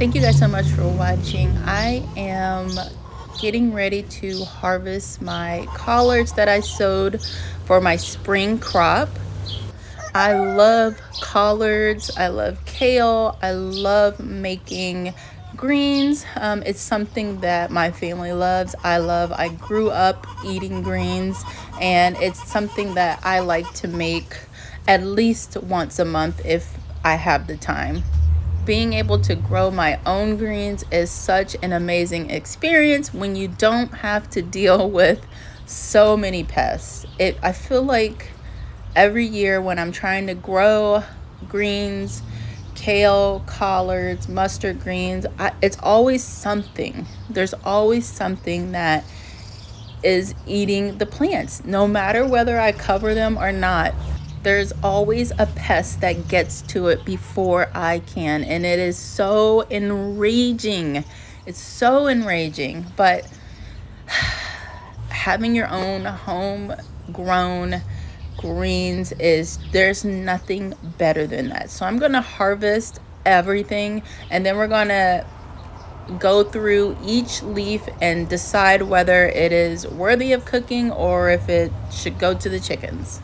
Thank you guys so much for watching. I am getting ready to harvest my collards that I sowed for my spring crop. I love collards, I love kale, I love making greens. It's something that my family loves. I grew up eating greens, and it's something that I like to make at least once a month if I have the time. Being able to grow my own greens is such an amazing experience when you don't have to deal with so many pests. I feel like every year when I'm trying to grow greens, kale, collards, mustard greens, it's always something. There's always something that is eating the plants, no matter whether I cover them or not. There's always a pest that gets to it before I can, and it is so enraging. It's so enraging, but having your own homegrown greens there's nothing better than that. So I'm gonna harvest everything, and then we're gonna go through each leaf and decide whether it is worthy of cooking or if it should go to the chickens.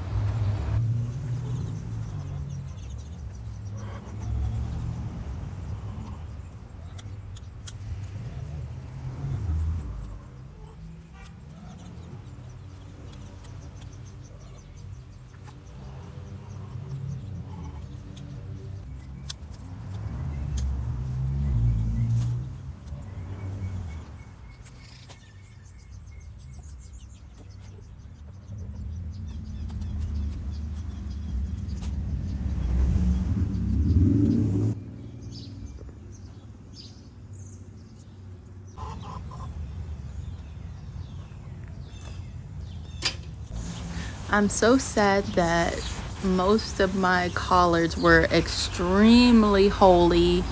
I'm so sad that most of my collards were extremely holy.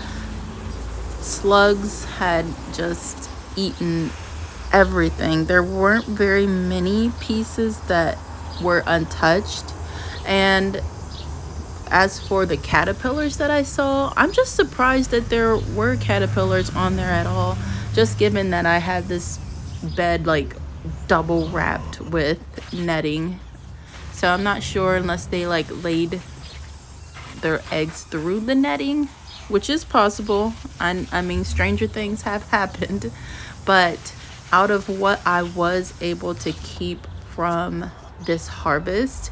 Slugs had just eaten everything. There weren't very many pieces that were untouched. And as for the caterpillars that I saw, I'm just surprised that there were caterpillars on there at all, just given that I had this bed like double wrapped with netting. So I'm not sure unless they like laid their eggs through the netting, which is possible. I mean, stranger things have happened. But out of what I was able to keep from this harvest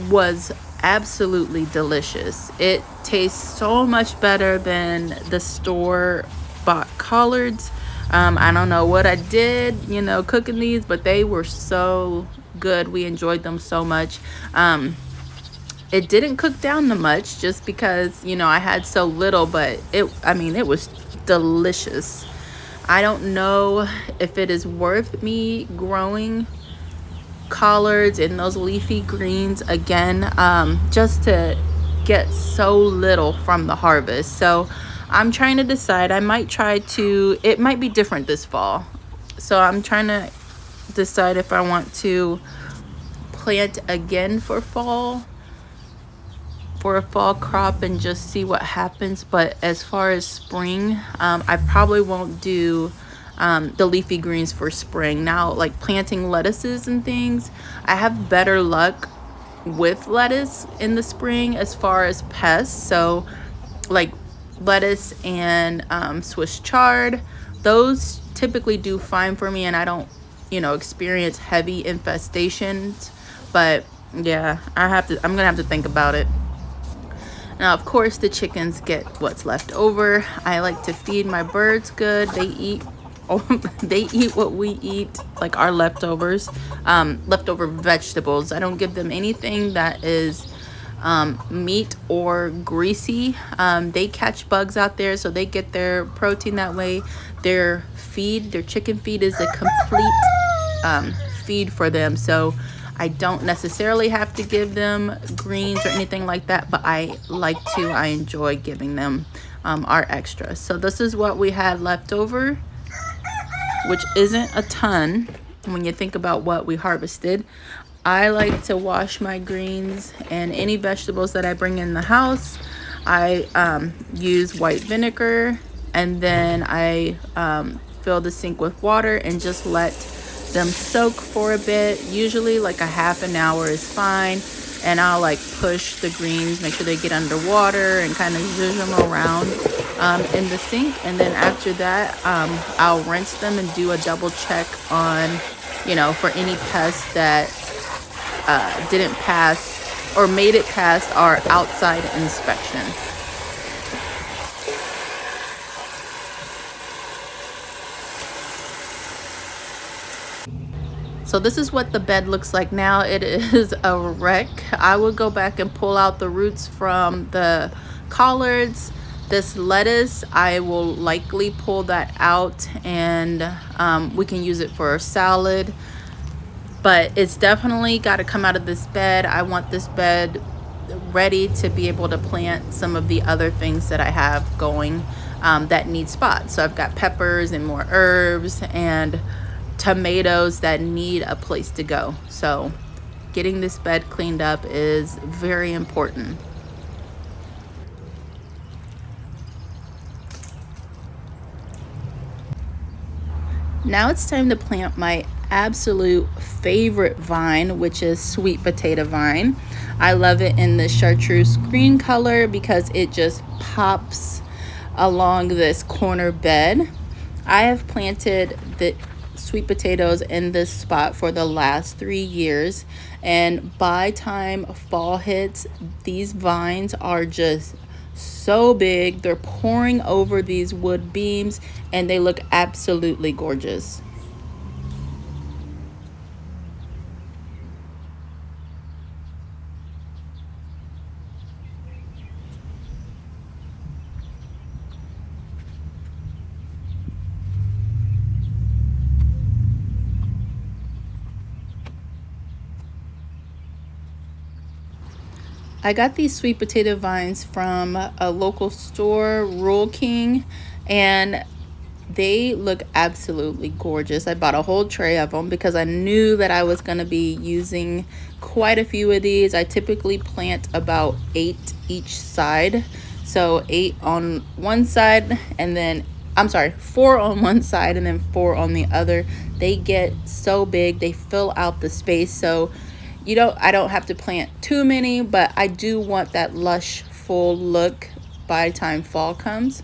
was absolutely delicious. It tastes so much better than the store bought collards. I don't know what I did, cooking these, but they were so good. We enjoyed them so much. It didn't cook down the much just because, I had so little, but it was delicious. I don't know if it is worth me growing collards and those leafy greens again, just to get so little from the harvest. So I'm trying to decide. It might be different this fall. So I'm trying to decide if I want to plant again for a fall crop and just see what happens. But as far as spring, I probably won't do the leafy greens for spring. Now, like planting lettuces and things, I have better luck with lettuce in the spring as far as pests. So like lettuce and Swiss chard, those typically do fine for me, and I don't experience heavy infestations. But yeah, I'm gonna have to think about it. Now, of course, the chickens get what's left over. I like to feed my birds good. They eat they eat what we eat, like our leftovers, leftover vegetables. I don't give them anything that is meat or greasy. They catch bugs out there, so they get their protein that way. Their chicken feed is a complete feed for them. So I don't necessarily have to give them greens or anything like that, but I enjoy giving them our extra. So this is what we had left over, which isn't a ton when you think about what we harvested. I like to wash my greens and any vegetables that I bring in the house. I use white vinegar, and then I fill the sink with water and just let them soak for a bit. Usually like a half an hour is fine. And I'll like push the greens, make sure they get underwater, and kind of zhuzh them around in the sink. And then after that, I'll rinse them and do a double check on, you know, for any pests that didn't pass or made it past our outside inspection. So this is what the bed looks like now. It is a wreck. I would go back and pull out the roots from the collards. This lettuce, I will likely pull that out, and we can use it for a salad. But it's definitely got to come out of this bed. I want this bed ready to be able to plant some of the other things that I have going that need spots. So I've got peppers and more herbs and tomatoes that need a place to go. So getting this bed cleaned up is very important. Now it's time to plant my absolute favorite vine, which is sweet potato vine. I love it in the chartreuse green color because it just pops along this corner bed. I have planted the sweet potatoes in this spot for the last 3 years, and by time fall hits, these vines are just so big. They're pouring over these wood beams and they look absolutely gorgeous. I got these sweet potato vines from a local store, Rural King, and they look absolutely gorgeous. I bought a whole tray of them because I knew that I was going to be using quite a few of these. I typically plant about 8 each side. So 8 on one side, and then, I'm sorry, 4 on one side and then 4 on the other. They get so big, they fill out the space. So I don't have to plant too many, but I do want that lush, full look by the time fall comes.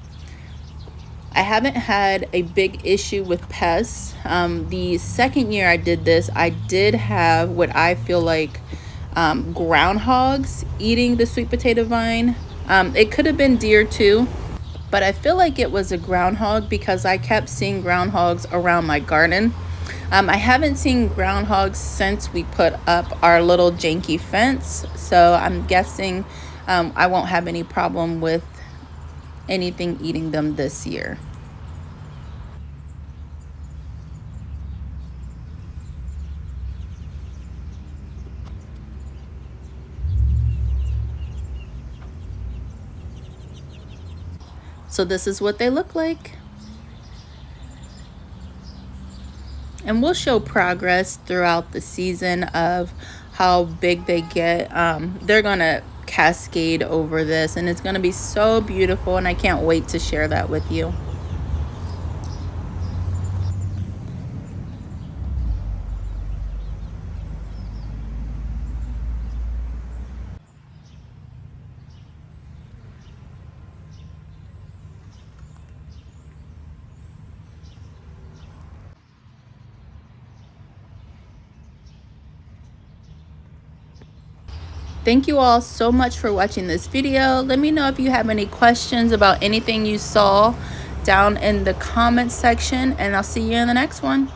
I haven't had a big issue with pests. The second year I did this, I did have what I feel like groundhogs eating the sweet potato vine. It could have been deer too, but I feel like it was a groundhog because I kept seeing groundhogs around my garden. I haven't seen groundhogs since we put up our little janky fence, so I'm guessing I won't have any problem with anything eating them this year. So this is what they look like. And we'll show progress throughout the season of how big they get. They're gonna cascade over this, and it's gonna be so beautiful, and I can't wait to share that with you. Thank you all so much for watching this video. Let me know if you have any questions about anything you saw down in the comments section, and I'll see you in the next one.